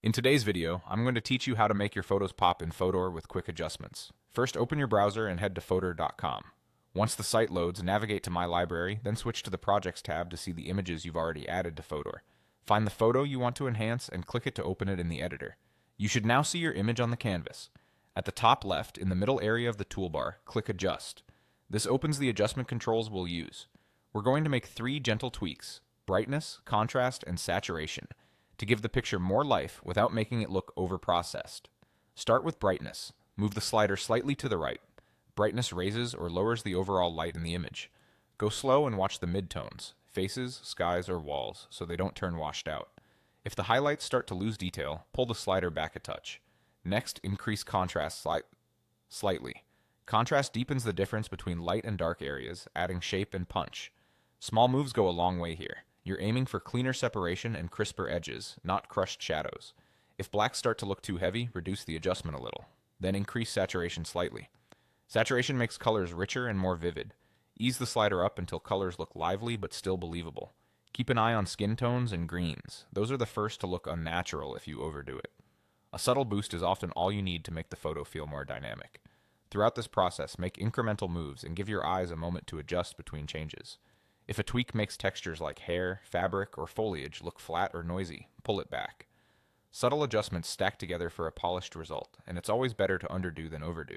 In today's video, I'm going to teach you how to make your photos pop in Fotor with quick adjustments. First, open your browser and head to Fotor.com. Once the site loads, navigate to My Library, then switch to the Projects tab to see the images you've already added to Fotor. Find the photo you want to enhance and click it to open it in the editor. You should now see your image on the canvas. At the top left, in the middle area of the toolbar, click Adjust. This opens the adjustment controls we'll use. We're going to make 3 gentle tweaks: brightness, contrast, and saturation, to give the picture more life without making it look over-processed. Start with brightness. Move the slider slightly to the right. Brightness raises or lowers the overall light in the image. Go slow and watch the midtones, faces, skies, or walls, so they don't turn washed out. If the highlights start to lose detail, pull the slider back a touch. Next, increase contrast slightly. Contrast deepens the difference between light and dark areas, adding shape and punch. Small moves go a long way here. You're aiming for cleaner separation and crisper edges, not crushed shadows. If blacks start to look too heavy, reduce the adjustment a little. Then increase saturation slightly. Saturation makes colors richer and more vivid. Ease the slider up until colors look lively but still believable. Keep an eye on skin tones and greens. Those are the first to look unnatural if you overdo it. A subtle boost is often all you need to make the photo feel more dynamic. Throughout this process, make incremental moves and give your eyes a moment to adjust between changes. If a tweak makes textures like hair, fabric, or foliage look flat or noisy, pull it back. Subtle adjustments stack together for a polished result, and it's always better to underdo than overdo.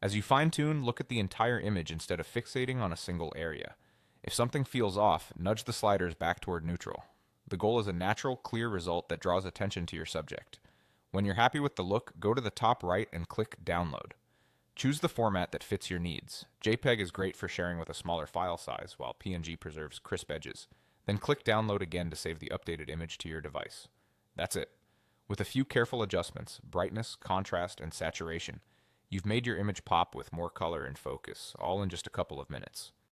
As you fine-tune, look at the entire image instead of fixating on a single area. If something feels off, nudge the sliders back toward neutral. The goal is a natural, clear result that draws attention to your subject. When you're happy with the look, go to the top right and click Download. Choose the format that fits your needs. JPEG is great for sharing with a smaller file size, while PNG preserves crisp edges. Then click Download again to save the updated image to your device. That's it. With a few careful adjustments, brightness, contrast, and saturation, you've made your image pop with more color and focus, all in just a couple of minutes.